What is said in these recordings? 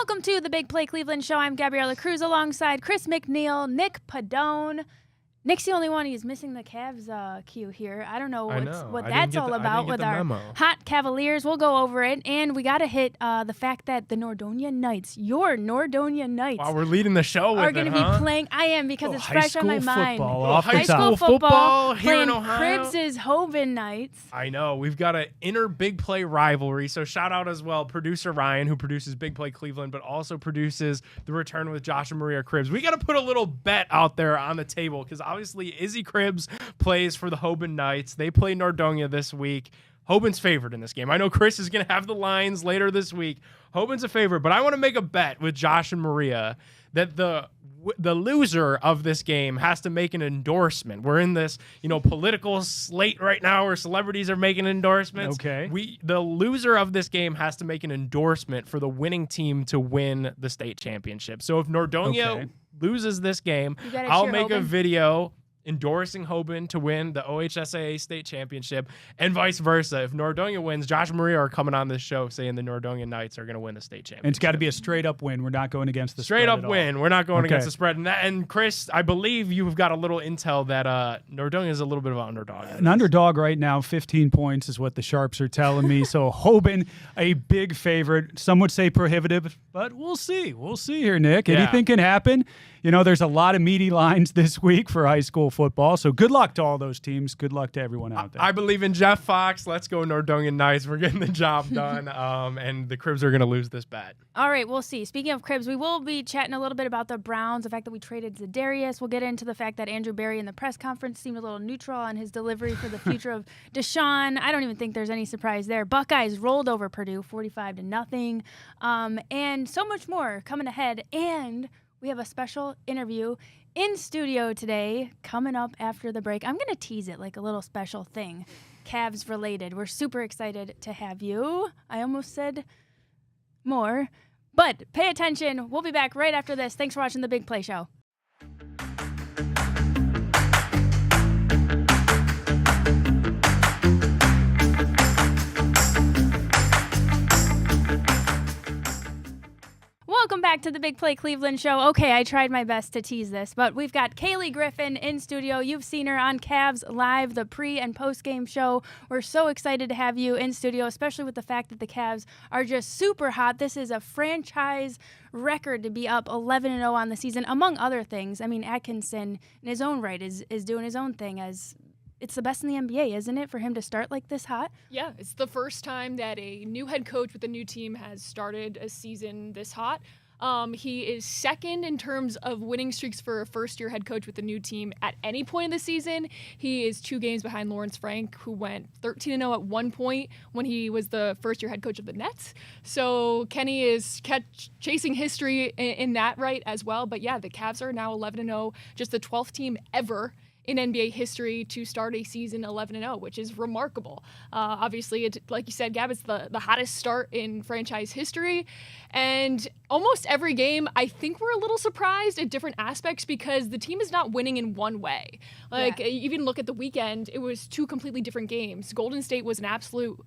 Welcome to the Big Play Cleveland Show. I'm Gabriella Cruz alongside Chris McNeil, Nick Padone. Nick's the only one who's missing the Cavs cue here. I don't know what that's all about with our hot Cavaliers. We'll go over it. And we got to hit the fact that the Nordonia Knights, your Nordonia Knights. Wow, we're leading the show with are going to be playing. I am because it's fresh on my mind. High school football here in Ohio. Cribs' Hoban Knights. I know. We've got an inner Big Play rivalry. So shout out as well, producer Ryan, who produces Big Play Cleveland, but also produces The Return with Josh and Maria Cribs. We got to put a little bet out there on the table because obviously Izzy Cribs plays for the Hoban Knights. They play Nordonia this week. Hoban's favored in this game. I know Chris is going to have the lines later this week. Hoban's a favorite, but I want to make a bet with Josh and Maria that the loser of this game has to make an endorsement. We're in this, political slate right now where celebrities are making endorsements. Okay. The loser of this game has to make an endorsement for the winning team to win the state championship. So if Nordonia loses this game, I'll make a video endorsing Hoban to win the OHSAA state championship, and vice versa. If Nordonia wins, Josh and Maria are coming on this show saying the Nordonia Knights are going to win the state championship. And it's got to be a straight-up win. We're not going against the straight spread up win. We're not going against the spread. And Chris, I believe you've got a little intel that Nordonia is a little bit of an underdog. An underdog right now, 15 points is what the Sharps are telling me. So Hoban, a big favorite. Some would say prohibitive, but we'll see. We'll see here, Nick. Yeah. Anything can happen. There's a lot of meaty lines this week for high school football. So good luck to all those teams. Good luck to everyone out there. I believe in Jeff Fox. Let's go Nordonia Knights. We're getting the job done. And the Cribs are going to lose this bet. All right, we'll see. Speaking of Cribs, we will be chatting a little bit about the Browns, the fact that we traded Zadarius. We'll get into the fact that Andrew Berry in the press conference seemed a little neutral on his delivery for the future of Deshaun. I don't even think there's any surprise there. Buckeyes rolled over Purdue 45-0. And so much more coming ahead. And we have a special interview in studio today coming up after the break. I'm going to tease it like a little special thing, Cavs related. We're super excited to have you. I almost said more, but pay attention. We'll be back right after this. Thanks for watching the Big Play Show. Welcome back to the Big Play Cleveland Show. Okay, I tried my best to tease this, but we've got Cayleigh Griffin in studio. You've seen her on Cavs Live, the pre- and post-game show. We're so excited to have you in studio, especially with the fact that the Cavs are just super hot. This is a franchise record to be up 11-0 on the season, among other things. I mean, Atkinson, in his own right, is doing his own thing as it's the best in the NBA, isn't it, for him to start like this hot? Yeah, it's the first time that a new head coach with a new team has started a season this hot. He is second in terms of winning streaks for a first-year head coach with a new team at any point in the season. He is 2 games behind Lawrence Frank, who went 13-0 at one point when he was the first-year head coach of the Nets. So Kenny is chasing history in that right as well. But yeah, the Cavs are now 11-0, just the 12th team ever in NBA history to start a season 11-0, which is remarkable. Obviously, like you said, Gab, it's the hottest start in franchise history. And almost every game, I think we're a little surprised at different aspects because the team is not winning in one way. Even look at the weekend, it was 2 completely different games. Golden State was an absolute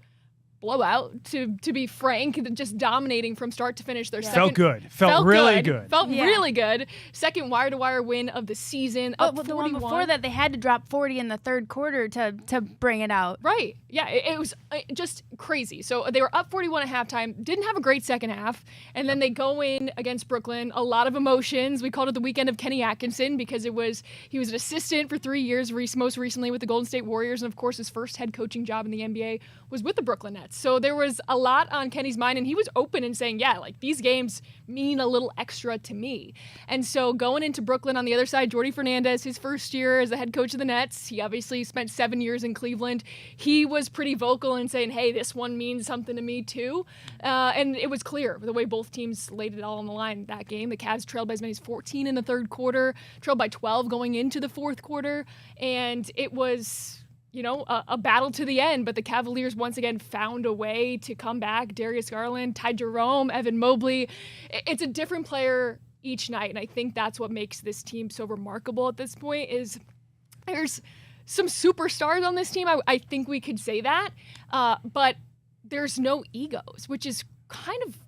blowout, to be frank, just dominating from start to finish. Their second felt really good. Felt really good. Second wire-to-wire win of the season. Well, the one before that, they had to drop 40 in the third quarter to bring it out. Right. Yeah, it was just crazy. So they were up 41 at halftime, didn't have a great second half, and then they go in against Brooklyn. A lot of emotions. We called it the weekend of Kenny Atkinson because he was an assistant for 3 years, most recently with the Golden State Warriors, and of course his first head coaching job in the NBA was with the Brooklyn Nets. So there was a lot on Kenny's mind, and he was open in saying, yeah, like these games mean a little extra to me. And so going into Brooklyn on the other side, Jordi Fernandez, his first year as the head coach of the Nets, he obviously spent 7 years in Cleveland. He was pretty vocal in saying, hey, this one means something to me too. And it was clear the way both teams laid it all on the line that game. The Cavs trailed by as many as 14 in the third quarter, trailed by 12 going into the fourth quarter. And it was a battle to the end, but the Cavaliers once again found a way to come back. Darius Garland, Ty Jerome, Evan Mobley. It's a different player each night, and I think that's what makes this team so remarkable at this point is there's some superstars on this team. I think we could say that, but there's no egos, which is kind of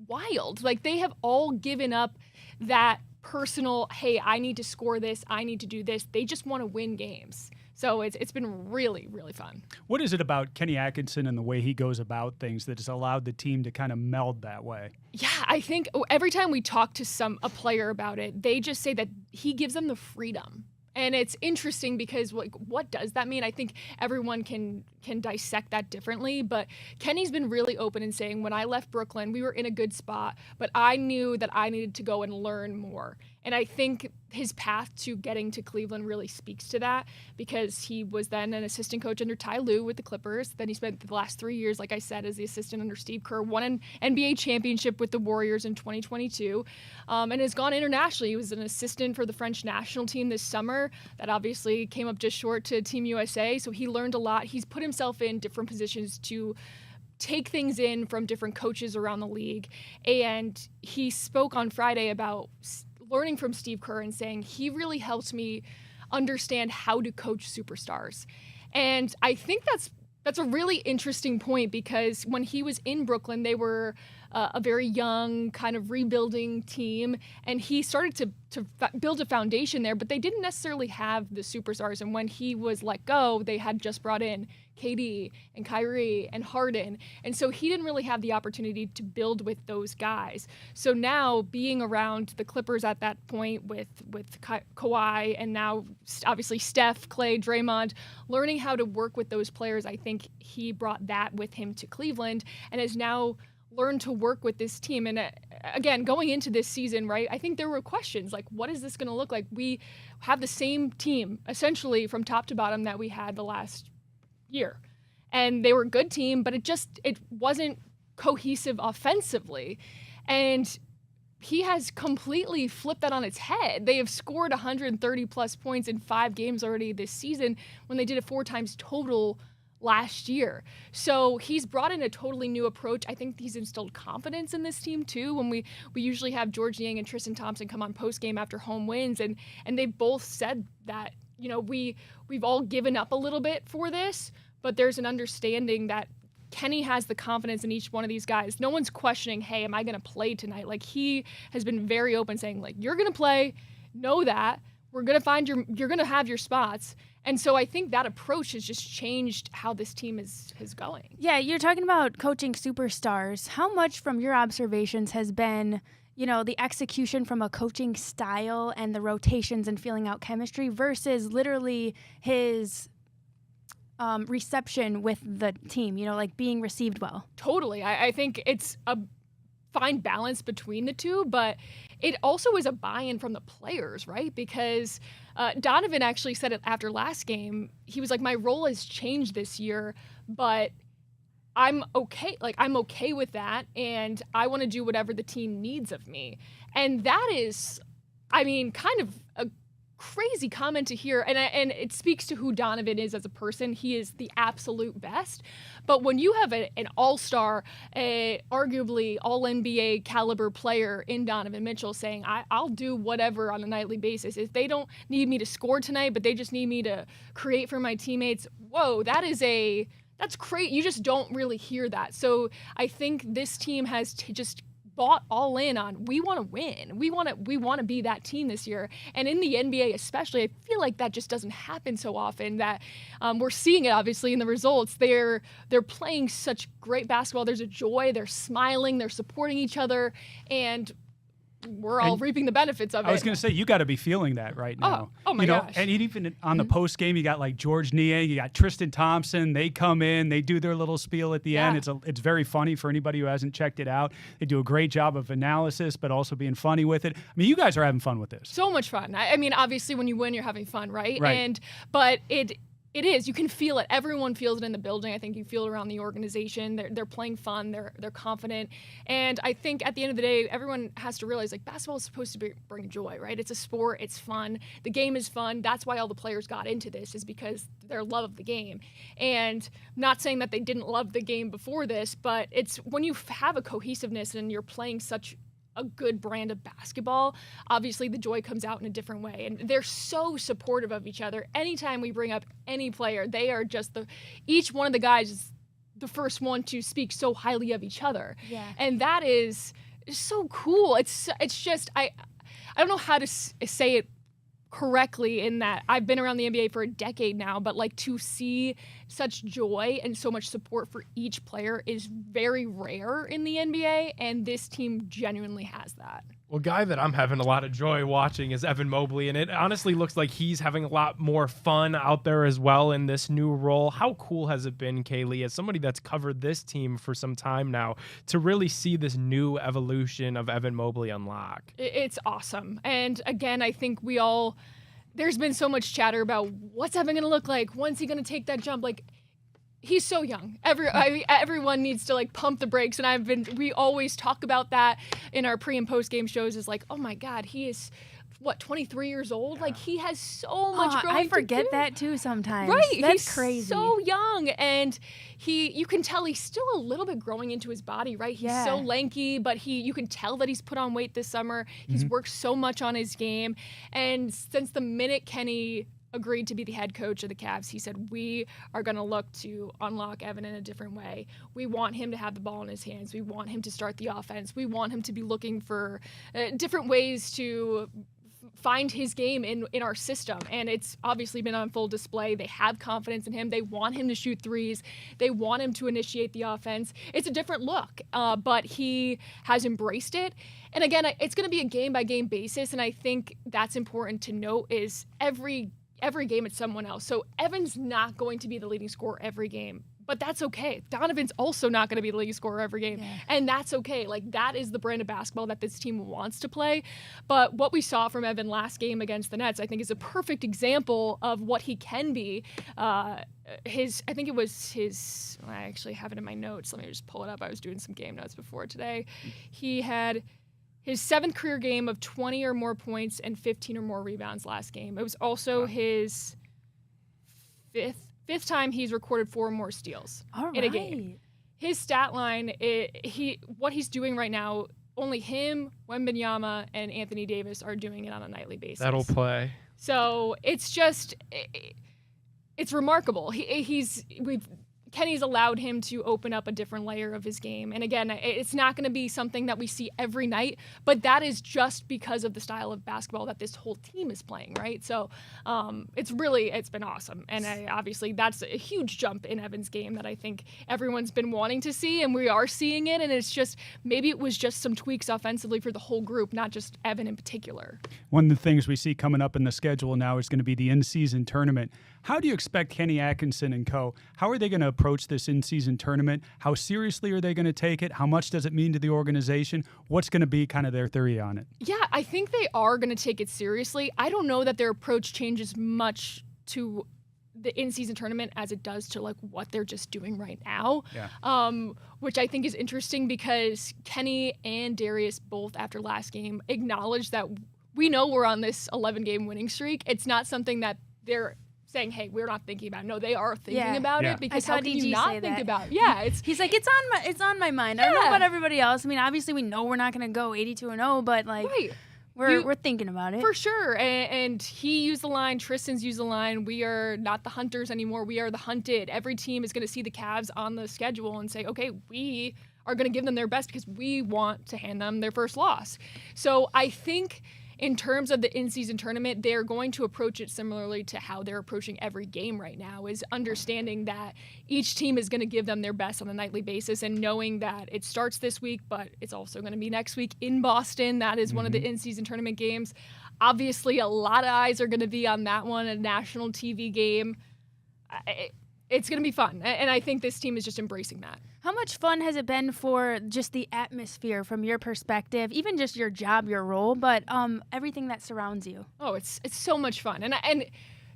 wild. Like, they have all given up that personal, hey, I need to score this, I need to do this. They just want to win games. So it's been really, really fun. What is it about Kenny Atkinson and the way he goes about things that has allowed the team to kind of meld that way? Yeah, I think every time we talk to a player about it, they just say that he gives them the freedom. And it's interesting because, like, what does that mean? I think everyone can dissect that differently, but Kenny's been really open in saying, when I left Brooklyn, we were in a good spot, but I knew that I needed to go and learn more. And I think his path to getting to Cleveland really speaks to that, because he was then an assistant coach under Ty Lue with the Clippers. Then he spent the last 3 years, like I said, as the assistant under Steve Kerr, won an NBA championship with the Warriors in 2022, and has gone internationally. He was an assistant for the French national team this summer. That obviously came up just short to Team USA. So he learned a lot. He's put himself in different positions to take things in from different coaches around the league. And he spoke on Friday about learning from Steve Kerr and saying, he really helped me understand how to coach superstars. And I think that's a really interesting point, because when he was in Brooklyn, they were a very young, kind of rebuilding team, and he started to build a foundation there, but they didn't necessarily have the superstars. And when he was let go, they had just brought in KD and Kyrie and Harden, and so he didn't really have the opportunity to build with those guys. So now, being around the Clippers at that point with Kawhi, and now obviously Steph, Clay, Draymond, learning how to work with those players, I think he brought that with him to Cleveland, and has now learned to work with this team. And again, going into this season, right, I think there were questions like, what is this going to look like? We have the same team essentially from top to bottom that we had the last year, and they were a good team, but it wasn't cohesive offensively. And he has completely flipped that on its head. They have scored 130 plus points in 5 games already this season, when they did it 4 times total last year. So he's brought in a totally new approach. I think he's instilled confidence in this team too. When we usually have George Niang and Tristan Thompson come on post game after home wins, and they both said that, you know, we've all given up a little bit for this, but there's an understanding that Kenny has the confidence in each one of these guys. No one's questioning, hey, am I going to play tonight? Like, he has been very open, saying, like, you're going to play, know that. We're going to find you're going to have your spots. And so I think that approach has just changed how this team is going. Yeah, you're talking about coaching superstars. How much from your observations has been, you know, the execution from a coaching style and the rotations and feeling out chemistry versus literally his reception with the team, you know, like being received well? Totally. I think it's a fine balance between the two, but it also is a buy-in from the players, right? Because Donovan actually said it after last game. He was like, my role has changed this year, but I'm okay. Like, I'm okay with that, and I want to do whatever the team needs of me. And that is, I mean, kind of a crazy comment to hear, and it speaks to who Donovan is as a person. He is the absolute best. But when you have an all-star, arguably all-NBA caliber player in Donovan Mitchell saying, I'll do whatever on a nightly basis. If they don't need me to score tonight, but they just need me to create for my teammates, whoa, that's crazy. You just don't really hear that. So I think this team has just bought all in on, we want to win. We want to be that team this year. And in the NBA especially, I feel like that just doesn't happen so often. That we're seeing it obviously in the results. They're playing such great basketball. There's a joy. They're smiling. They're supporting each other, and we're all reaping the benefits of it. I was going to say, you got to be feeling that right now. Oh my gosh. And even on the post game, you got like George Niang, you got Tristan Thompson. They come in, they do their little spiel at the end. It's very funny for anybody who hasn't checked it out. They do a great job of analysis, but also being funny with it. I mean, you guys are having fun with this. So much fun. I mean, obviously, when you win, you're having fun, right? Right. But it is. You can feel it. Everyone feels it in the building. I think you feel it around the organization. They're playing fun. They're confident. And I think at the end of the day, everyone has to realize, like, basketball is supposed to bring joy, right? It's a sport. It's fun. The game is fun. That's why all the players got into this, is because their love of the game. And not saying that they didn't love the game before this, but it's when you have a cohesiveness and you're playing such a good brand of basketball, obviously the joy comes out in a different way. And they're so supportive of each other. Anytime we bring up any player, they are just each one of the guys is the first one to speak so highly of each other. Yeah. And that is so cool. It's just I don't know how to say it correctly in that I've been around the NBA for a decade now, but like to see such joy and so much support for each player is very rare in the NBA, and this team genuinely has that. Well, guy that I'm having a lot of joy watching is Evan Mobley, and it honestly looks like he's having a lot more fun out there as well in this new role. How cool has it been, Cayleigh, as somebody that's covered this team for some time now, to really see this new evolution of Evan Mobley unlock? It's awesome. And again, I think there's been so much chatter about what's Evan going to look like. When's he going to take that jump? Like, he's so young. Everyone needs to like pump the brakes, and we always talk about that in our pre and post game shows. Is like, oh my God, he is 23 years old. Yeah. Like he has so much growing I forget to do. that too sometimes. Right, that's he's crazy. So young, and you can tell he's still a little bit growing into his body. Right, he's so lanky, but you can tell that he's put on weight this summer. He's worked so much on his game, and since the minute Kenny agreed to be the head coach of the Cavs, he said, we are going to look to unlock Evan in a different way. We want him to have the ball in his hands. We want him to start the offense. We want him to be looking for different ways to find his game in our system. And it's obviously been on full display. They have confidence in him. They want him to shoot threes. They want him to initiate the offense. It's a different look, but he has embraced it. And again, it's going to be a game-by-game basis, and I think that's important to note is every game it's someone else. So Evan's not going to be the leading scorer every game, but that's okay. Donovan's also not going to be the leading scorer every game, and that's okay. Like, that is the brand of basketball that this team wants to play. But what we saw from Evan last game against the Nets, I think, is a perfect example of what he can be. I think it was his, I actually have it in my notes. Let me just pull it up. I was doing some game notes before today. He had his 7th career game of 20 or more points and 15 or more rebounds last game. It was also his fifth time he's recorded 4 or more steals in a game. His stat line, what he's doing right now, only him, Wembanyama, and Anthony Davis are doing it on a nightly basis. That'll play. So it's just, it's remarkable. Kenny's allowed him to open up a different layer of his game. And again, it's not going to be something that we see every night, but that is just because of the style of basketball that this whole team is playing, right? So it's been awesome. And obviously that's a huge jump in Evan's game that I think everyone's been wanting to see, and we are seeing it. And it's just, maybe it was just some tweaks offensively for the whole group, not just Evan in particular. One of the things we see coming up in the schedule now is going to be the in-season tournament. How do you expect Kenny Atkinson and co., how are they going to approach this in-season tournament? How seriously are they going to take it? How much does it mean to the organization? What's going to be kind of their theory on it? Yeah, I think they are going to take it seriously. I don't know that their approach changes much to the in-season tournament as it does to like what they're just doing right now, which I think is interesting because Kenny and Darius both after last game acknowledged that we know we're on this 11-game winning streak. It's not something that they're saying, hey, we're not thinking about it. No, they are thinking about it, because how can you not think about it? Yeah, he's like, it's on my mind. I don't know about everybody else. I mean, obviously we know we're not going to go 82-0, but like we're thinking about it. For sure. And he used the line, Tristan's used the line, we are not the hunters anymore, we are the hunted. Every team is going to see the Cavs on the schedule and say, okay, we are going to give them their best because we want to hand them their first loss. So I think in terms of the in-season tournament, they're going to approach it similarly to how they're approaching every game right now, is understanding that each team is going to give them their best on a nightly basis and knowing that it starts this week, but it's also going to be next week in Boston. That is one of the in-season tournament games. Obviously, a lot of eyes are going to be on that one, a national TV game. It's going to be fun, and I think this team is just embracing that. How much fun has it been for just the atmosphere from your perspective, even just your job, your role, but everything that surrounds you? Oh, it's so much fun. And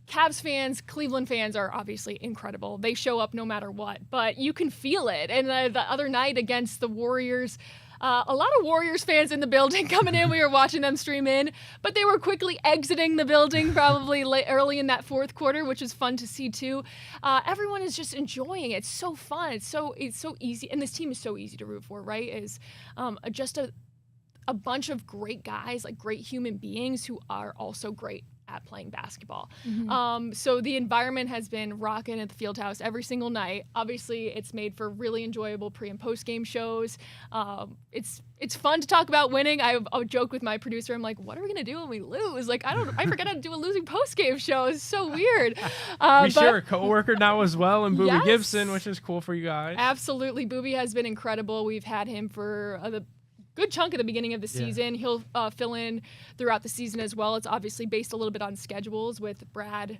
Cavs fans, Cleveland fans are obviously incredible. They show up no matter what, but you can feel it. And the other night against the Warriors, a lot of Warriors fans in the building coming in. We were watching them stream in, but they were quickly exiting the building probably early in that fourth quarter, which is fun to see too. Everyone is just enjoying it. It's so fun. It's so easy, and this team is so easy to root for, right? Is just a bunch of great guys, like great human beings who are also great at playing basketball. So the environment has been rocking at the Fieldhouse every single night. Obviously, it's made for really enjoyable pre and post game shows. It's fun to talk about winning. I would joke with my producer. I'm like, what are we gonna do when we lose? Like, I forgot how to do a losing post game show. It's so weird. We share a coworker now as well, and Booby Yes. Gibson, which is cool for you guys. Absolutely, Booby has been incredible. We've had him for the good chunk at the beginning of the season. He'll fill in throughout the season as well. It's obviously based a little bit on schedules with Brad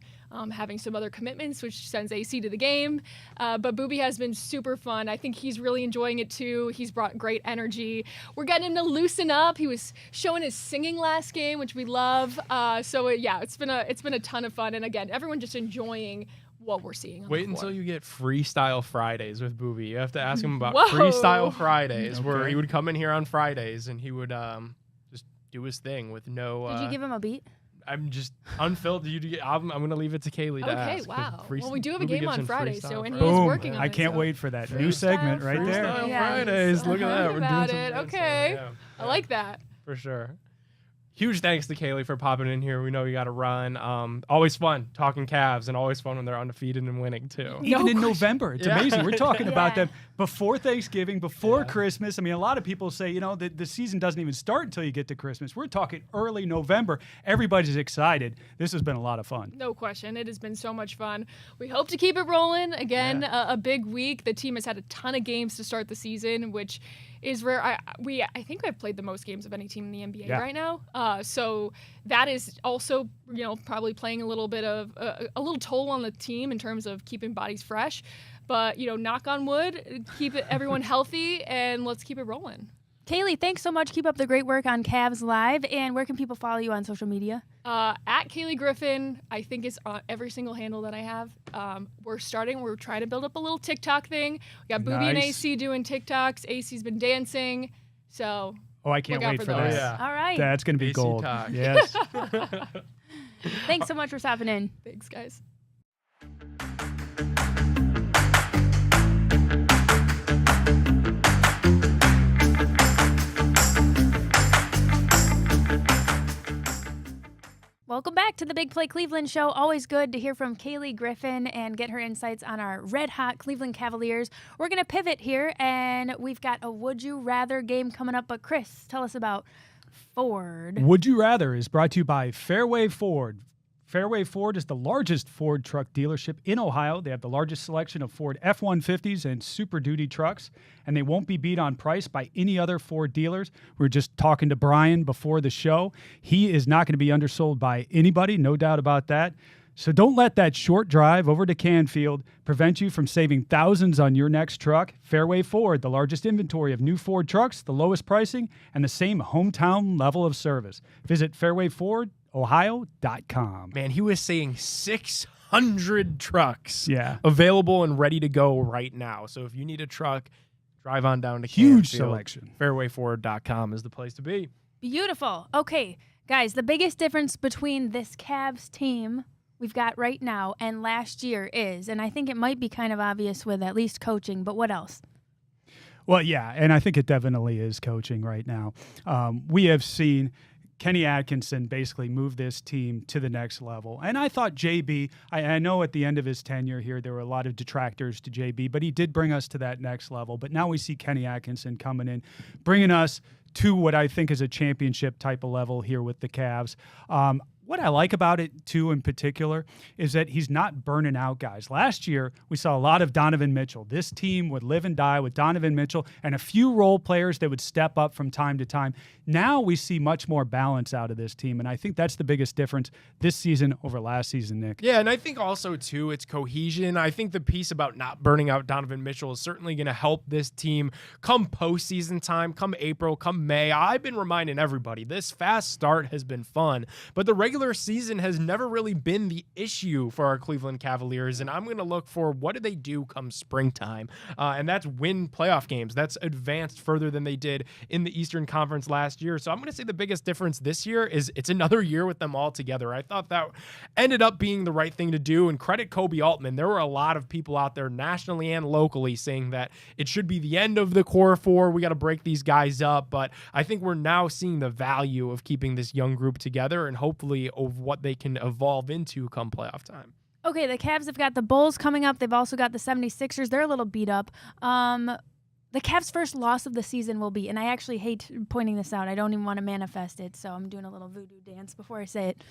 having some other commitments, which sends AC to the game. But Booby has been super fun. I think he's really enjoying it too. He's brought great energy. We're getting him to loosen up. He was showing his singing last game, which we love. It's been a ton of fun. And again, everyone just enjoying what we're seeing. Wait until you get Freestyle Fridays with Booby. You have to ask him about Whoa. Freestyle Fridays, where Okay. he would come in here on Fridays and he would just do his thing with no. Did you give him a beat? I'm just unfiltered. I'm going to leave it to Cayleigh to Okay, ask. 'Cause wow. Well, we do have a Booby game on Gibson Friday, Freestyle so and he Fridays. is Boom. working on I it. can't so. wait for that new Freestyle segment right there. Freestyle Yes. Fridays. Look at that. We're doing About some it. good stuff. Okay. Yeah. I like that. For sure. Huge thanks to Cayleigh for popping in here. We know you got to run. Always fun talking Cavs, and always fun when they're undefeated and winning too. Even in November. It's Yeah. amazing. We're talking about Yeah. them before Thanksgiving, before Christmas. I mean, a lot of people say, the season doesn't even start until you get to Christmas. We're talking early November. Everybody's excited. This has been a lot of fun. No question. It has been so much fun. We hope to keep it rolling. Again, a big week. The team has had a ton of games to start the season, which is rare. I think I've played the most games of any team in the NBA right now. So that is also, probably playing a little bit of a little toll on the team in terms of keeping bodies fresh. But, knock on wood, keep everyone healthy, and let's keep it rolling. Cayleigh, thanks so much. Keep up the great work on Cavs Live. And where can people follow you on social media? At Cayleigh Griffin, I think is on every single handle that I have. We're trying to build up a little TikTok thing. We got Booby and Nice. AC doing TikToks. AC's been dancing. So Oh, I can't Look out wait for for those. that. All right. That's going to be AC gold. talk. Yes. Thanks so much for stopping in. thanks, guys. Welcome back to the Big Play Cleveland show. Always good to hear from Cayleigh Griffin and get her insights on our red-hot Cleveland Cavaliers. We're going to pivot here, and we've got a Would You Rather game coming up. But Chris, tell us about Ford. Would You Rather is brought to you by Fairway Ford. Fairway Ford is the largest Ford truck dealership in Ohio. They have the largest selection of Ford F-150s and Super Duty trucks, and they won't be beat on price by any other Ford dealers. We were just talking to Brian before the show. He is not going to be undersold by anybody, no doubt about that. So don't let that short drive over to Canfield prevent you from saving thousands on your next truck. Fairway Ford, the largest inventory of new Ford trucks, the lowest pricing, and the same hometown level of service. Visit fairwayfordohio.com. Man, he was saying 600 trucks Yeah. available and ready to go right now. So if you need a truck, drive on down to Huge Canfield. selection. Fairwayford.com is the place to be. Beautiful. Okay, guys, the biggest difference between this Cavs team we've got right now and last year is, and I think it might be kind of obvious with at least coaching, but what else? Well, yeah, and I think it definitely is coaching right now. We have seen Kenny Atkinson basically move this team to the next level. And I thought JB, I know at the end of his tenure here, there were a lot of detractors to JB, but he did bring us to that next level. But now we see Kenny Atkinson coming in, bringing us to what I think is a championship type of level here with the Cavs. What I like about it, too, in particular, is that he's not burning out guys. Last year, we saw a lot of Donovan Mitchell. This team would live and die with Donovan Mitchell and a few role players that would step up from time to time. Now we see much more balance out of this team, and I think that's the biggest difference this season over last season, Nick. Yeah, and I think also, too, it's cohesion. I think the piece about not burning out Donovan Mitchell is certainly going to help this team come postseason time, come April, come May. I've been reminding everybody, this fast start has been fun, but the regular season has never really been the issue for our Cleveland Cavaliers, and I'm going to look for what do they do come springtime, and that's win playoff games. That's advanced further than they did in the Eastern Conference last year. So I'm going to say the biggest difference this year is it's another year with them all together. I thought that ended up being the right thing to do, and credit Kobe Altman. There were a lot of people out there nationally and locally saying that it should be the end of the core four. We got to break these guys up, but I think we're now seeing the value of keeping this young group together, and hopefully possibility of what they can evolve into come playoff time. Okay, the Cavs have got the Bulls coming up. They've also got the 76ers. They're a little beat up. The Cavs' first loss of the season will be, and I actually hate pointing this out. I don't even want to manifest it, so I'm doing a little voodoo dance before I say it.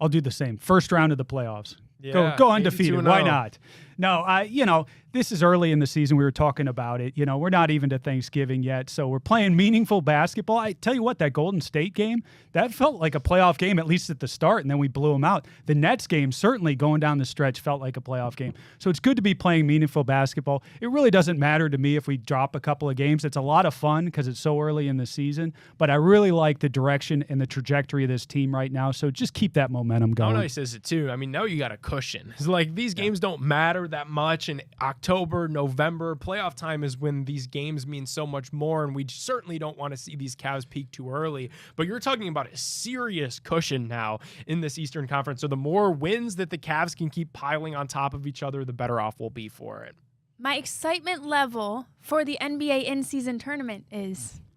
I'll do the same. First round of the playoffs. Yeah, go undefeated. Why 82-0. not? No, this is early in the season. We were talking about it. We're not even to Thanksgiving yet, so we're playing meaningful basketball. I tell you what, that Golden State game, that felt like a playoff game, at least at the start, and then we blew them out. The Nets game, certainly going down the stretch, felt like a playoff game. So it's good to be playing meaningful basketball. It really doesn't matter to me if we drop a couple of games. It's a lot of fun because it's so early in the season, but I really like the direction and the trajectory of this team right now, so just keep that momentum going. How says it too. I mean, now you got a cushion. It's like these games don't matter that much in October, November. Playoff time is when these games mean so much more, and we certainly don't want to see these Cavs peak too early. But you're talking about a serious cushion now in this Eastern Conference. So the more wins that the Cavs can keep piling on top of each other, the better off we'll be for it. My excitement level for the NBA in-season tournament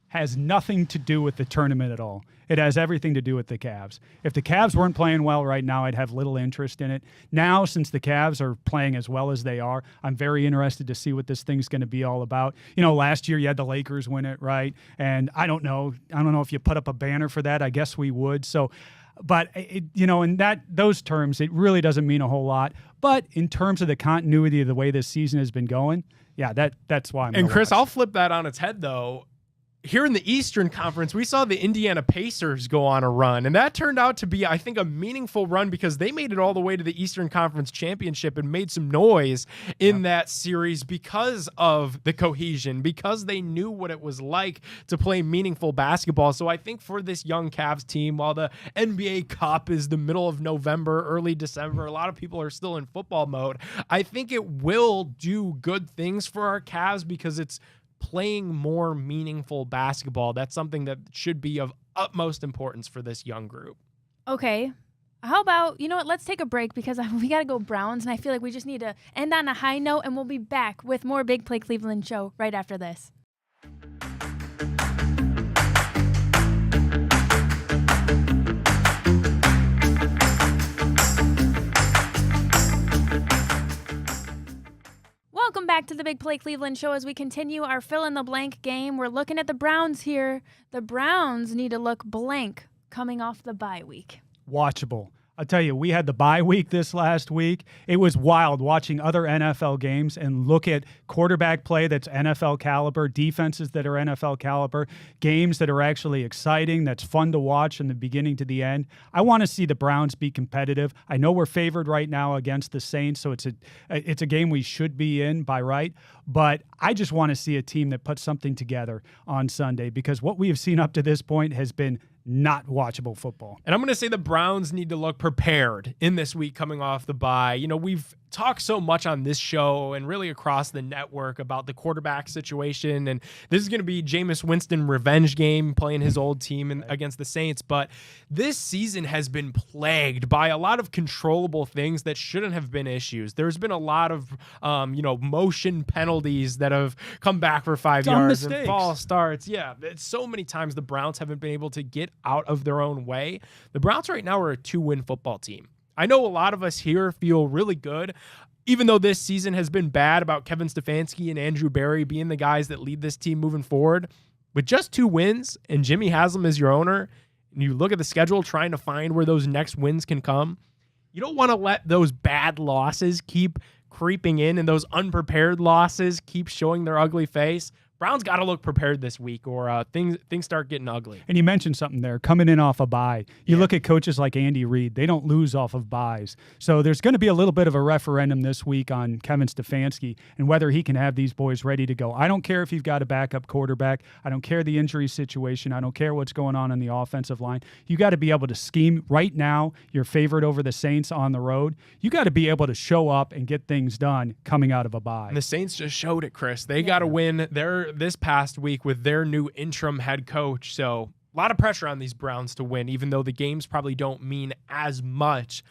has nothing to do with the tournament at all. It has everything to do with the Cavs. If the Cavs weren't playing well right now, I'd have little interest in it. Now, since the Cavs are playing as well as they are, I'm very interested to see what this thing's going to be all about. Last year you had the Lakers win it, right? And I don't know if you put up a banner for that. I guess we would. So, but in those terms, it really doesn't mean a whole lot. But in terms of the continuity of the way this season has been going, yeah, that's why I'm. And Chris, I'll flip that on its head though. Here in the Eastern Conference, we saw the Indiana Pacers go on a run, and that turned out to be, I think, a meaningful run because they made it all the way to the Eastern Conference Championship and made some noise in that series because of the cohesion, because they knew what it was like to play meaningful basketball. So I think for this young Cavs team, while the NBA Cup is the middle of November, early December, a lot of people are still in football mode. I think it will do good things for our Cavs because it's playing more meaningful basketball. That's something that should be of utmost importance for this young group. Okay. How about, you know what, let's take a break because we got to go Browns, and I feel like we just need to end on a high note, and we'll be back with more Big Play Cleveland show right after this. Welcome back to the Big Play Cleveland show as we continue our fill-in-the-blank game. We're looking at the Browns here. The Browns need to look blank coming off the bye week. Watchable. I'll tell you, we had the bye week this last week. It was wild watching other NFL games and look at quarterback play that's NFL caliber, defenses that are NFL caliber, games that are actually exciting, that's fun to watch from the beginning to the end. I want to see the Browns be competitive. I know we're favored right now against the Saints, so it's a game we should be in by right, but I just want to see a team that puts something together on Sunday because what we have seen up to this point has been not watchable football. And I'm going to say the Browns need to look prepared in this week coming off the bye. We've talked so much on this show and really across the network about the quarterback situation. And this is going to be Jameis Winston revenge game playing his old team against the Saints. But this season has been plagued by a lot of controllable things that shouldn't have been issues. There's been a lot of, motion penalties that have come back for 5 yards mistakes. And false starts. Yeah, it's so many times the Browns haven't been able to get out of their own way. The Browns right now are a 2-win football team. I know a lot of us here feel really good, even though this season has been bad about Kevin Stefanski and Andrew Berry being the guys that lead this team moving forward. With just 2 wins and Jimmy Haslam is your owner, and you look at the schedule trying to find where those next wins can come, you don't want to let those bad losses keep creeping in and those unprepared losses keep showing their ugly face. Browns got to look prepared this week or things start getting ugly. And you mentioned something there, coming in off a bye. You look at coaches like Andy Reid, they don't lose off of byes. So there's going to be a little bit of a referendum this week on Kevin Stefanski and whether he can have these boys ready to go. I don't care if you've got a backup quarterback. I don't care the injury situation. I don't care what's going on the offensive line. You got to be able to scheme. Right now, you're favored over the Saints on the road. You got to be able to show up and get things done coming out of a bye. And the Saints just showed it, Chris. They got to win this past week with their new interim head coach. So lot of pressure on these Browns to win, even though the games probably don't mean as much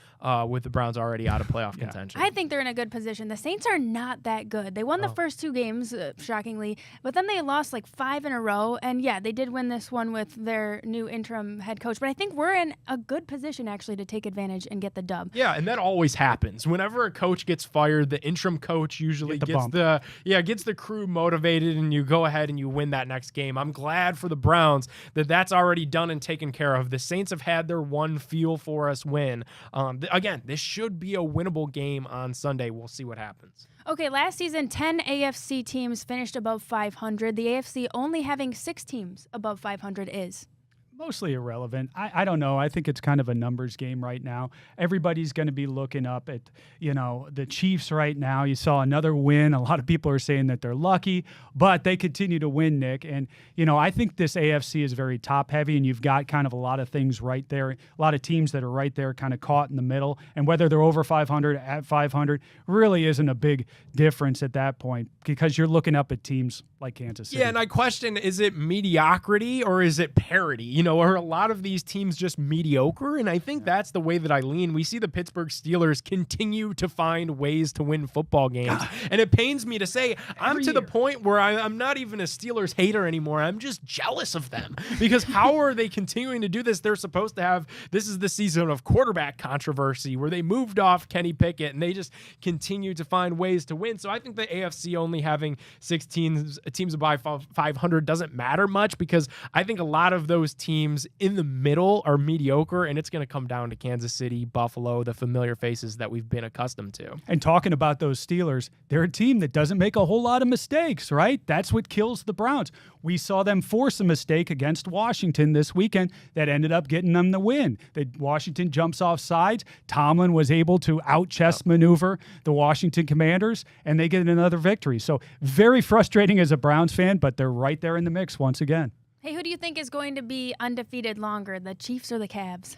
with the Browns already out of playoff contention. I think they're in a good position. The Saints are not that good. They won the first 2 games, shockingly, but then they lost like 5 in a row. And yeah, they did win this one with their new interim head coach. But I think we're in a good position actually to take advantage and get the dub. Yeah, and that always happens. Whenever a coach gets fired, the interim coach usually gets the crew motivated, and you go ahead and you win that next game. I'm glad for the Browns that that's already done and taken care of. The Saints have had their one feel for us win. Again, this should be a winnable game on Sunday. We'll see what happens. Okay, last season, 10 AFC teams finished above 500. The AFC only having 6 teams above 500 is mostly irrelevant. I don't know. I think it's kind of a numbers game right now. Everybody's going to be looking up at, the Chiefs right now. You saw another win. A lot of people are saying that they're lucky, but they continue to win, Nick. And, I think this AFC is very top heavy, and you've got kind of a lot of things right there, a lot of teams that are right there kind of caught in the middle. And whether they're over 500, at 500, really isn't a big difference at that point, because you're looking up at teams like Kansas City. Yeah, and I question, is it mediocrity or is it parity? Are a lot of these teams just mediocre? And I think that's the way that I lean. We see the Pittsburgh Steelers continue to find ways to win football games. And it pains me to say, I'm to the point where I'm not even a Steelers hater anymore. I'm just jealous of them. Because how are they continuing to do this? They're supposed to have, this is the season of quarterback controversy where they moved off Kenny Pickett and they just continue to find ways to win. So I think the AFC only having 6 teams above 500 doesn't matter much, because I think a lot of those teams in the middle are mediocre, and it's going to come down to Kansas City, Buffalo, the familiar faces that we've been accustomed to. And talking about those Steelers, they're a team that doesn't make a whole lot of mistakes, right? That's what kills the Browns. We saw them force a mistake against Washington this weekend that ended up getting them the win. Washington jumps off sides. Tomlin was able to out-chess maneuver the Washington Commanders, and they get another victory. So very frustrating as a Browns fan, but they're right there in the mix once again. Hey, who do you think is going to be undefeated longer, the Chiefs or the Cavs?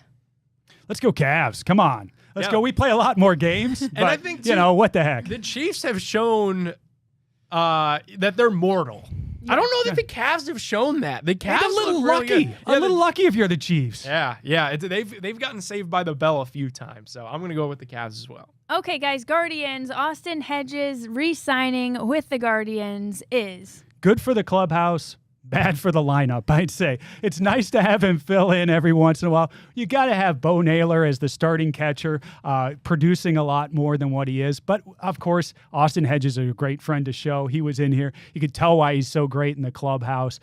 Let's go Cavs. Come on. Let's go. We play a lot more games. But, I think, what the heck? The Chiefs have shown that they're mortal. I don't know that the Cavs have shown that. The Cavs a little look lucky. Really good. A little lucky if you're the Chiefs. Yeah. They've gotten saved by the bell a few times, so I'm going to go with the Cavs as well. Okay, guys, Guardians. Austin Hedges re-signing with the Guardians is good for the clubhouse. Bad for the lineup, I'd say. It's nice to have him fill in every once in a while. You got to have Bo Naylor as the starting catcher, producing a lot more than what he is. But, of course, Austin Hedges is a great friend to show. He was in here. You could tell why he's so great in the clubhouse.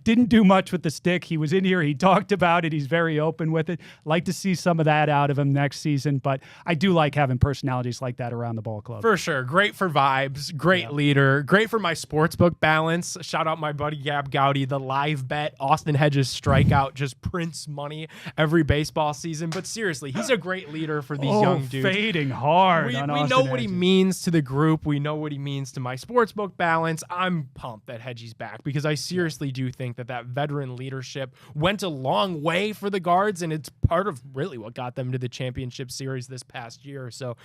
Didn't do much with the stick. He was in here. He talked about it. He's very open with it. Like to see some of that out of him next season. But I do like having personalities like that around the ball club. For sure. Great for vibes. Great leader. Great for my sportsbook balance. Shout out my buddy Gab Gowdy. The live bet, Austin Hedges strikeout, just prints money every baseball season. But seriously, he's a great leader for these young dudes. Fading hard. We know what he means to the group. We know what he means to my sportsbook balance. I'm pumped that Hedges back, because I seriously do think that veteran leadership went a long way for the Guards, and it's part of really what got them to the championship series this past year. So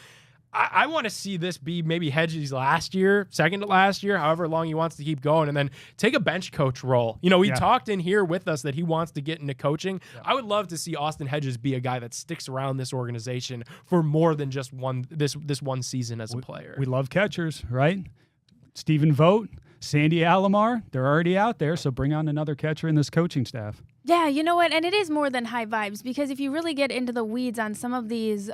I want to see this be maybe Hedges last year, second to last year, however long he wants to keep going, and then take a bench coach role. He talked in here with us that he wants to get into coaching. Yeah. I would love to see Austin Hedges be a guy that sticks around this organization for more than just this one season as a player. We love catchers, right? Stephen Vogt, Sandy Alomar, they're already out there, so bring on another catcher in this coaching staff. Yeah, you know what? And it is more than high vibes, because if you really get into the weeds on some of these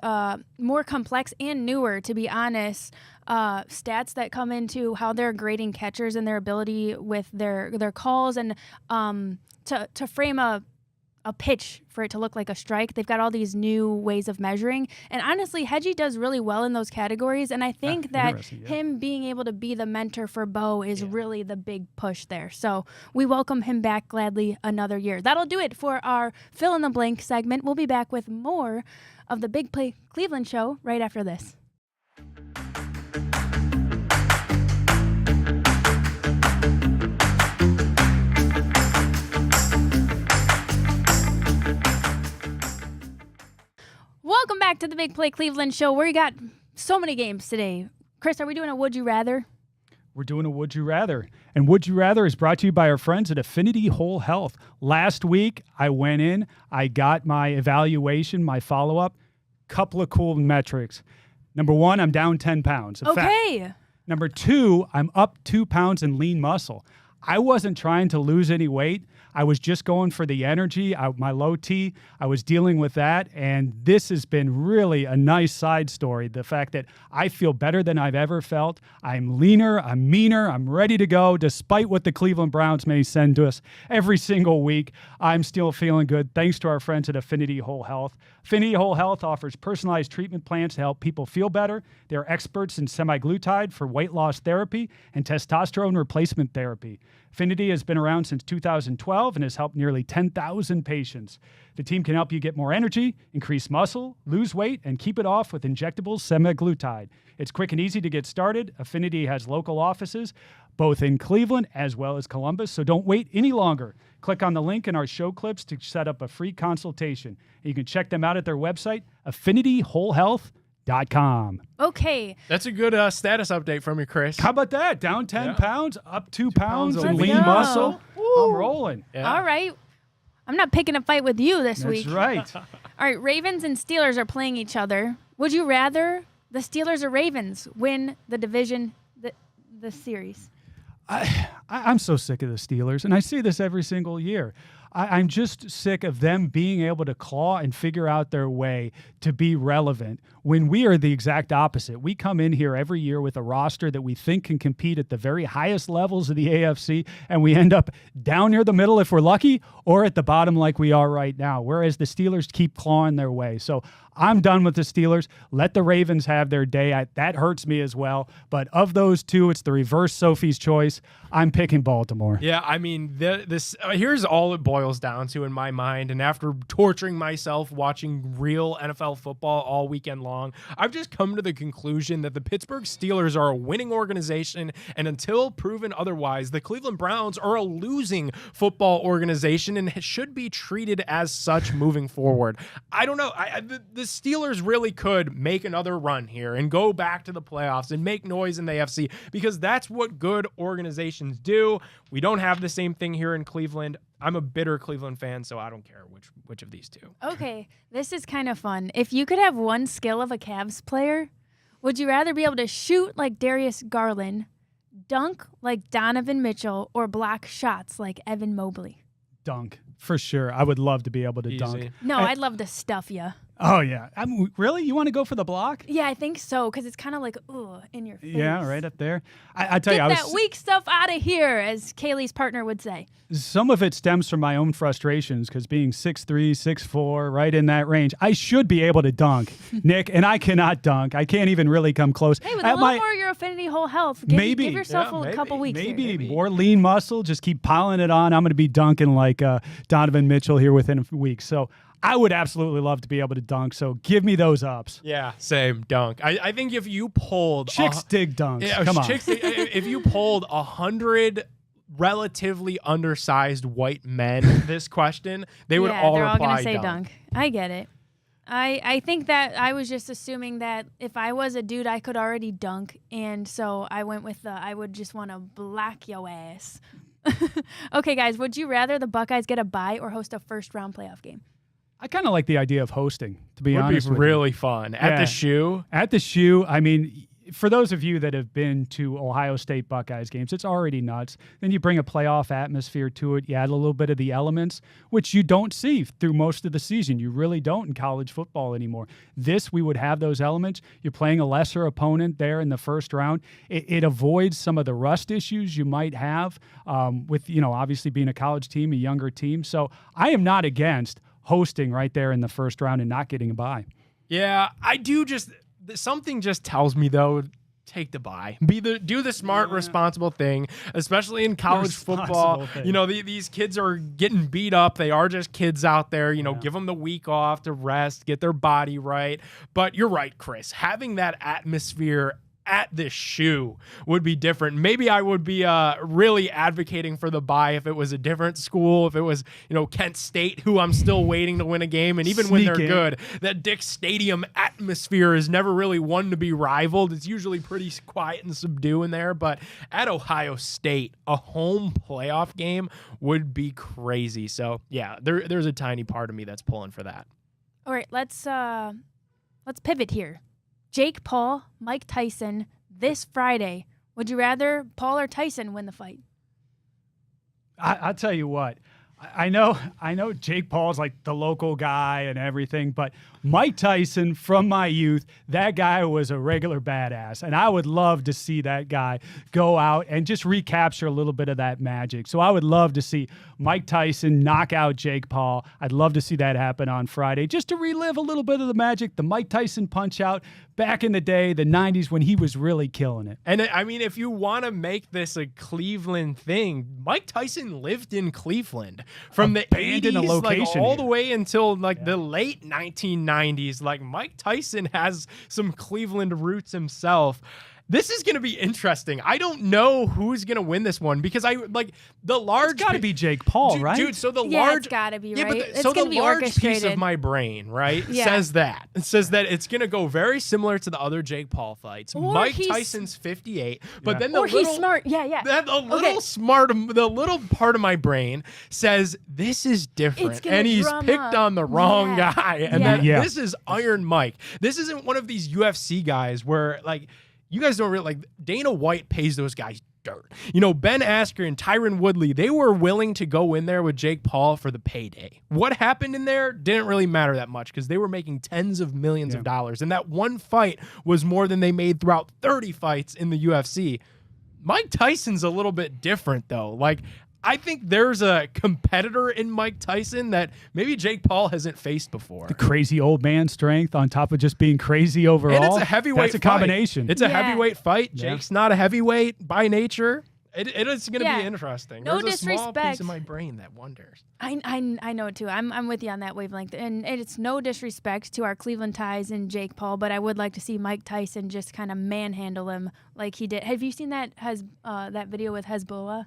more complex and newer, to be honest, stats that come into how they're grading catchers and their ability with their calls and to frame a pitch for it to look like a strike. They've got all these new ways of measuring. And honestly, Hedgie does really well in those categories. And I think that him being able to be the mentor for Bo is really the big push there. So we welcome him back gladly another year. That'll do it for our Fill in the Blank segment. We'll be back with more of the Big Play Cleveland show right after this. Welcome back to the Big Play Cleveland show, where we got so many games today. Chris, are we doing a Would You Rather? We're doing a Would You Rather. And Would You Rather is brought to you by our friends at Affinity Whole Health. Last week, I went in, I got my evaluation, my follow-up, couple of cool metrics. Number 1, I'm down 10 pounds. Okay. Number 2, I'm up 2 pounds in lean muscle. I wasn't trying to lose any weight. I was just going for the energy, my low T. I was dealing with that. And this has been really a nice side story. The fact that I feel better than I've ever felt. I'm leaner, I'm meaner, I'm ready to go. Despite what the Cleveland Browns may send to us every single week, I'm still feeling good thanks to our friends at Affinity Whole Health. Affinity Whole Health offers personalized treatment plans to help people feel better. They're experts in semaglutide for weight loss therapy and testosterone replacement therapy. Affinity has been around since 2012 and has helped nearly 10,000 patients. The team can help you get more energy, increase muscle, lose weight, and keep it off with injectable semaglutide. It's quick and easy to get started. Affinity has local offices, both in Cleveland as well as Columbus, so don't wait any longer. Click on the link in our show clips to set up a free consultation. You can check them out at their website, affinitywholehealth.com. Okay. That's a good status update from you, Chris. How about that? Down 10 pounds, up 2 pounds, pounds and of lean lean muscle. muscle. I'm rolling. Yeah. All right. I'm not picking a fight with you this That's week. right. All right. Ravens and Steelers are playing each other. Would you rather the Steelers or Ravens win the division, the series? I'm so sick of the Steelers, and I see this every single year. I'm just sick of them being able to claw and figure out their way to be relevant when we are the exact opposite. We come in here every year with a roster that we think can compete at the very highest levels of the AFC, and we end up down near the middle if we're lucky, or at the bottom like we are right now, whereas the Steelers keep clawing their way. So I'm done with the Steelers. Let the Ravens have their day. That hurts me as well. But of those two, it's the reverse Sophie's choice. I'm picking Baltimore. Yeah, I mean, this here's all it boils down to in my mind. And after torturing myself watching real NFL football all weekend long, I've just come to the conclusion that the Pittsburgh Steelers are a winning organization. And until proven otherwise, the Cleveland Browns are a losing football organization and should be treated as such moving forward. I don't know. The Steelers really could make another run here and go back to the playoffs and make noise in the AFC because that's what good organizations do. We don't have the same thing here in Cleveland. I'm a bitter Cleveland fan, so I don't care which of these two. Okay, this is kind of fun. If you could have one skill of a Cavs player, would you rather be able to shoot like Darius Garland, dunk like Donovan Mitchell, or block shots like Evan Mobley? Dunk, for sure. I would love to be able to Easy. dunk. No, I'd love to stuff you. Oh, yeah. Really? You want to go for the block? Yeah, I think so, because it's kind of like, ooh, in your face. Yeah, right up there. I tell Get you, that weak stuff out of here, as Cayleigh's partner would say. some of it stems from my own frustrations because being 6'3", 6'4", right in that range, I should be able to dunk, Nick, and I cannot dunk. I can't even really come close. Hey, with a little more your Affinity Whole Health, give yourself a couple weeks Maybe here. more lean muscle, just keep piling it on. I'm going to be dunking like Donovan Mitchell here within a week. So I would absolutely love to be able to dunk, so give me those ups. Yeah, same dunk. I think if you pulled chicks dig dunks. Yeah, Come on. If you pulled 100 relatively undersized white men this question, they would all they're all reply gonna say dunk. I get it. I think that I was just assuming that if I was a dude, I could already dunk, and so I went with I would just want to black your ass. Okay, guys, would you rather the Buckeyes get a bye or host a first-round playoff game? I kind of like the idea of hosting, to be Would honest be with really fun. At the shoe. At the shoe, I mean, for those of you that have been to Ohio State Buckeyes games, it's already nuts. Then you bring a playoff atmosphere to it. You add a little bit of the elements, which you don't see through most of the season. You really don't in college football anymore. This, we would have those elements. You're playing a lesser opponent there in the first round. It avoids some of the rust issues you might have with, obviously being a college team, a younger team. So I am not against hosting right there in the first round and not getting a bye. Yeah, I do something just tells me though, take the bye. Do the smart, responsible thing, especially in college football. These kids are getting beat up. They are just kids out there. Give them the week off to rest, get their body right. But you're right, Chris. Having that atmosphere at the shoe would be different. Maybe I would be really advocating for the bye if it was a different school, if it was, Kent State, who I'm still waiting to win a game. And even when they're good, that Dick Stadium atmosphere is never really one to be rivaled. It's usually pretty quiet and subdued in there. But at Ohio State, a home playoff game would be crazy. So, yeah, there's a tiny part of me that's pulling for that. All right, let's pivot here. Jake Paul, Mike Tyson, this Friday. Would you rather Paul or Tyson win the fight? I'll tell you what. I know Jake Paul's like the local guy and everything, but Mike Tyson, from my youth, that guy was a regular badass. And I would love to see that guy go out and just recapture a little bit of that magic. So I would love to see Mike Tyson knock out Jake Paul. I'd love to see that happen on Friday, just to relive a little bit of the magic, the Mike Tyson punch out back in the day, the 90s, when he was really killing it. And I mean, if you want to make this a Cleveland thing, Mike Tyson lived in Cleveland from the 80s, like all the way until the late 1990s. Like, Mike Tyson has some Cleveland roots himself. This is going to be interesting. I don't know who's going to win this one because the large. It's got to be Jake Paul, right? Dude, so the yeah, large. It's got to be, yeah, right? But so the large piece of my brain, right, says that. It says that it's going to go very similar to the other Jake Paul fights. Or Mike Tyson's 58, but then he's smart. Yeah. The little part of my brain says this is different, and he's picked on the wrong guy, and this is Iron Mike. This isn't one of these UFC guys where you guys don't really Dana White pays those guys dirt. Ben Askren, Tyron Woodley, they were willing to go in there with Jake Paul for the payday. What happened in there didn't really matter that much because they were making tens of millions of dollars. And that one fight was more than they made throughout 30 fights in the UFC. Mike Tyson's a little bit different, though. I think there's a competitor in Mike Tyson that maybe Jake Paul hasn't faced before. The crazy old man strength on top of just being crazy overall. And it's a heavyweight That's a combination. Fight. It's a heavyweight fight. Jake's not a heavyweight by nature. It is going to be interesting. No There's disrespect. a small piece of my brain that wonders. I know it too. I'm with you on that wavelength. And it's no disrespect to our Cleveland ties and Jake Paul, but I would like to see Mike Tyson just kind of manhandle him like he did. Have you seen that video with Hezbollah?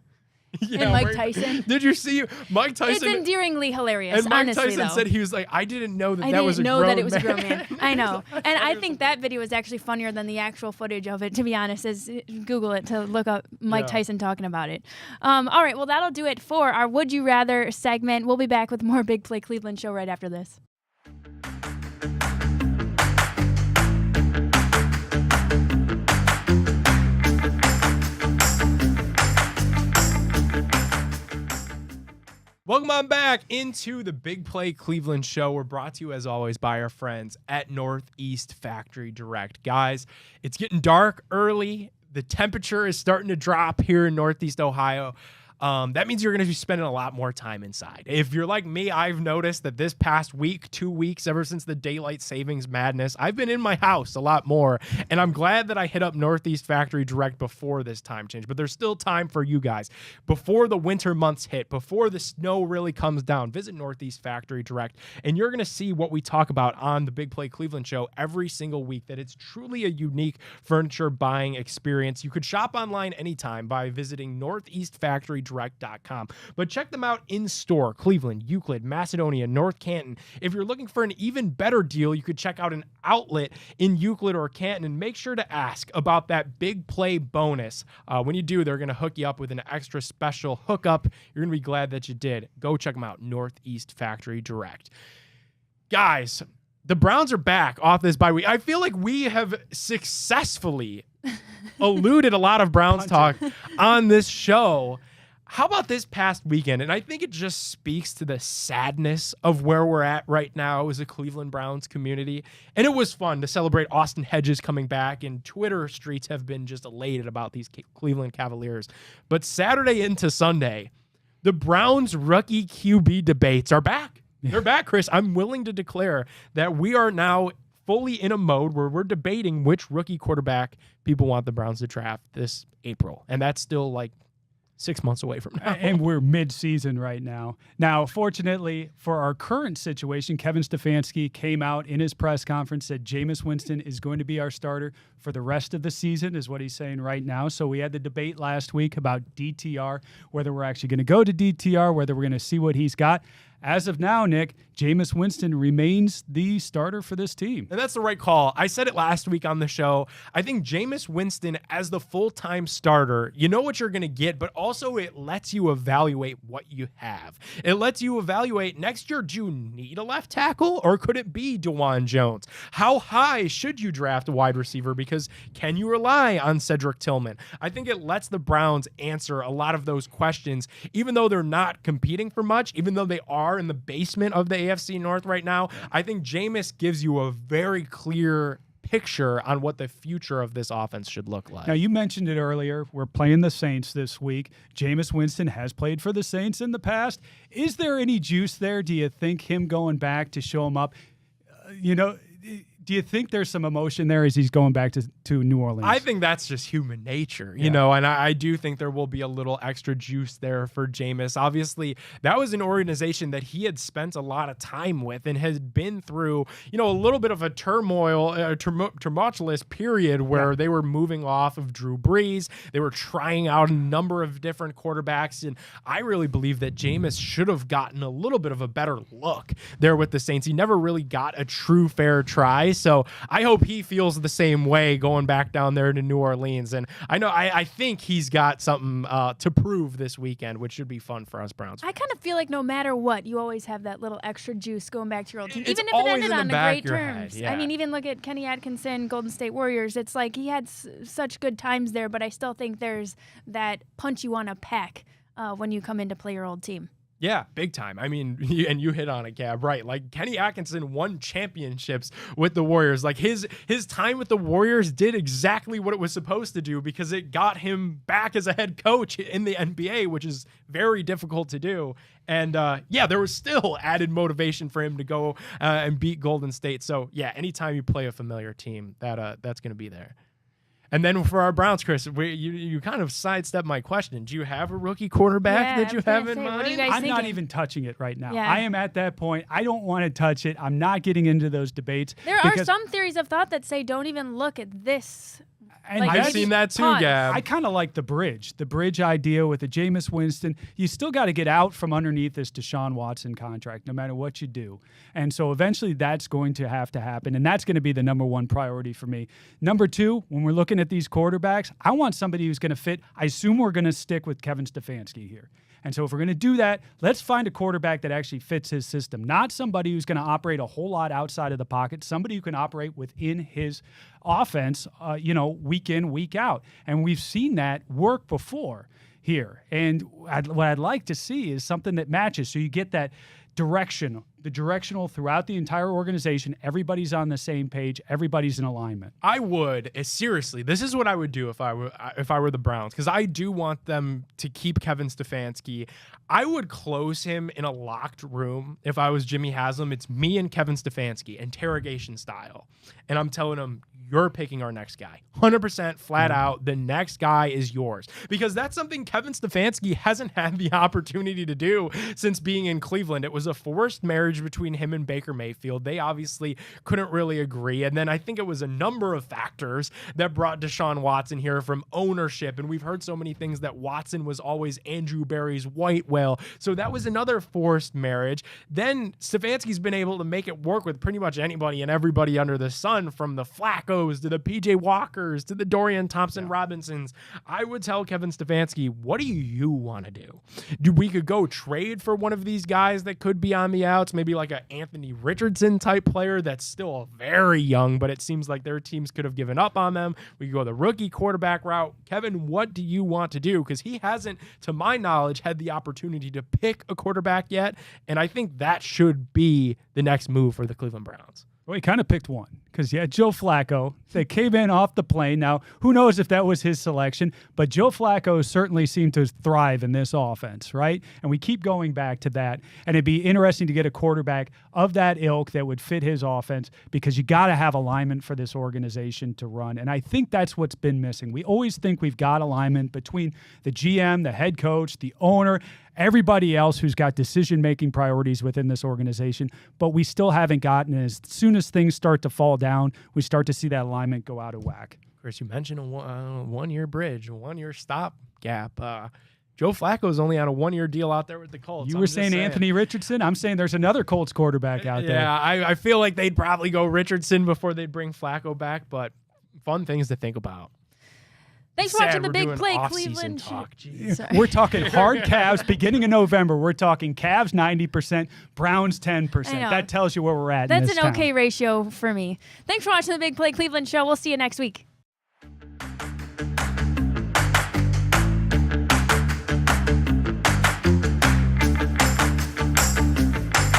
And Mike Tyson. Did you see Mike Tyson? It's endearingly hilarious. And Mike honestly, Tyson said he was I didn't know that was a grown man. I didn't know that it was a grown man. I know. And I think that video is actually funnier than the actual footage of it, to be honest. Google it to look up Mike Tyson talking about it. All right, well, that'll do it for our Would You Rather segment. We'll be back with more Big Play Cleveland show right after this. Welcome on back into the Big Play Cleveland show. We're brought to you, as always, by our friends at Northeast Factory Direct. Guys, it's getting dark early. The temperature is starting to drop here in Northeast Ohio. That means you're going to be spending a lot more time inside. If you're like me, I've noticed that this past week, 2 weeks, ever since the daylight savings madness, I've been in my house a lot more, and I'm glad that I hit up Northeast Factory Direct before this time change, but there's still time for you guys. Before the winter months hit, before the snow really comes down, visit Northeast Factory Direct, and you're going to see what we talk about on the Big Play Cleveland show every single week, that it's truly a unique furniture buying experience. You could shop online anytime by visiting northeastfactorydirect.com. But check them out in store: Cleveland, Euclid, Macedonia, North Canton. If you're looking for an even better deal, you could check out an outlet in Euclid or Canton, and make sure to ask about that Big Play bonus. When you do, they're going to hook you up with an extra special hookup. You're going to be glad that you did. Go check them out, Northeast Factory Direct. Guys, the Browns are back off this bye week. I feel like we have successfully eluded a lot of Browns talk on this show. How about this past weekend? And I think it just speaks to the sadness of where we're at right now as a Cleveland Browns community. And it was fun to celebrate Austin Hedges coming back, and Twitter streets have been just elated about these Cleveland Cavaliers. But Saturday into Sunday, the Browns rookie QB debates are back. They're back, Chris. I'm willing to declare that we are now fully in a mode where we're debating which rookie quarterback people want the Browns to draft this April. And that's still 6 months away from now. And we're mid-season right now. Now, fortunately for our current situation, Kevin Stefanski came out in his press conference, said Jameis Winston is going to be our starter for the rest of the season, is what he's saying right now. So we had the debate last week about DTR, whether we're actually going to go to DTR, whether we're going to see what he's got. As of now, Nick, Jameis Winston remains the starter for this team. And that's the right call. I said it last week on the show. I think Jameis Winston as the full-time starter, you know what you're going to get, but also it lets you evaluate what you have. It lets you evaluate next year, do you need a left tackle or could it be DeJuan Jones? How high should you draft a wide receiver? Because can you rely on Cedric Tillman? I think it lets the Browns answer a lot of those questions, even though they're not competing for much, even though they are in the basement of the AFC North right now. I think Jameis gives you a very clear picture on what the future of this offense should look like. Now, you mentioned it earlier. We're playing the Saints this week. Jameis Winston has played for the Saints in the past. Is there any juice there? Do you think him going back to show him up, do you think there's some emotion there as he's going back to New Orleans? I think that's just human nature, you know, and I do think there will be a little extra juice there for Jameis. Obviously, that was an organization that he had spent a lot of time with and has been through, a little bit of a tumultuous period where they were moving off of Drew Brees. They were trying out a number of different quarterbacks, and I really believe that Jameis should have gotten a little bit of a better look there with the Saints. He never really got a true fair try. So I hope he feels the same way going back down there to New Orleans. And I think he's got something to prove this weekend, which should be fun for us Browns. I kind of feel like no matter what, you always have that little extra juice going back to your old team, It's even if it always ended in the on the back great of your terms. head, yeah. I mean, even look at Kenny Atkinson, Golden State Warriors. It's like he had such good times there, but I still think there's that punch you want to pack when you come in to play your old team. Yeah, big time. I mean, and you hit on it, Gab, right? Like Kenny Atkinson won championships with the Warriors. Like his time with the Warriors did exactly what it was supposed to do because it got him back as a head coach in the NBA, which is very difficult to do. And there was still added motivation for him to go and beat Golden State. So yeah, anytime you play a familiar team, that's going to be there. And then for our Browns, Chris, you kind of sidestepped my question. Do you have a rookie quarterback that you have in mind? What are you guys I'm thinking? not even touching it right now. Yeah. I am at that point. I don't want to touch it. I'm not getting into those debates. There are some theories of thought that say don't even look at this. And Like, I've Maybe seen that too, pause. Gab. I kind of like the bridge idea with the Jameis Winston. You still got to get out from underneath this Deshaun Watson contract, no matter what you do. And so eventually that's going to have to happen, and that's going to be the number one priority for me. Number two, when we're looking at these quarterbacks, I want somebody who's going to fit. I assume we're going to stick with Kevin Stefanski here. And so if we're going to do that, let's find a quarterback that actually fits his system, not somebody who's going to operate a whole lot outside of the pocket, somebody who can operate within his offense, week in, week out. And we've seen that work before here. And what I'd like to see is something that matches. So you get that directional throughout the entire organization. Everybody's on the same page. Everybody's in alignment. I would seriously. This is what I would do if I were the Browns, because I do want them to keep Kevin Stefanski. I would close him in a locked room. If I was Jimmy Haslam, it's me and Kevin Stefanski, interrogation style, and I'm telling him, you're picking our next guy. 100% flat out, the next guy is yours. Because that's something Kevin Stefanski hasn't had the opportunity to do since being in Cleveland. It was a forced marriage between him and Baker Mayfield. They obviously couldn't really agree. And then I think it was a number of factors that brought Deshaun Watson here, from ownership. And we've heard so many things that Watson was always Andrew Berry's white whale. So that was another forced marriage. Then Stefanski's been able to make it work with pretty much anybody and everybody under the sun, from the Flacco to the PJ Walkers to the Dorian Thompson Robinsons. I would tell Kevin Stefanski, what do you want to do? We could go trade for one of these guys that could be on the outs, maybe like an Anthony Richardson type player that's still very young, but it seems like their teams could have given up on them. We could go the rookie quarterback route. Kevin, what do you want to do? Because he hasn't, to my knowledge, had the opportunity to pick a quarterback yet, and I think that should be the next move for the Cleveland Browns. Well, he kind of picked one because you had Joe Flacco. They came in off the plane. Now, who knows if that was his selection, but Joe Flacco certainly seemed to thrive in this offense, right? And we keep going back to that. And it'd be interesting to get a quarterback of that ilk that would fit his offense because you got to have alignment for this organization to run. And I think that's what's been missing. We always think we've got alignment between the GM, the head coach, the owner, everybody else who's got decision-making priorities within this organization, but we still haven't gotten it. As soon as things start to fall down, we start to see that alignment go out of whack. Chris, you mentioned a one-year bridge, a one-year stop gap. Joe Flacco's only on a one-year deal out there with the Colts. You were saying Anthony Richardson? I'm saying there's another Colts quarterback out there. Yeah, I feel like they'd probably go Richardson before they'd bring Flacco back, but fun things to think about. Thanks for watching the Big Play Cleveland. Talk. We're talking hard Cavs beginning of November. We're talking Cavs 90%, Browns 10%. That tells you where we're at. That's in this an okay town. ratio for me. Thanks for watching the Big Play Cleveland show. We'll see you next week.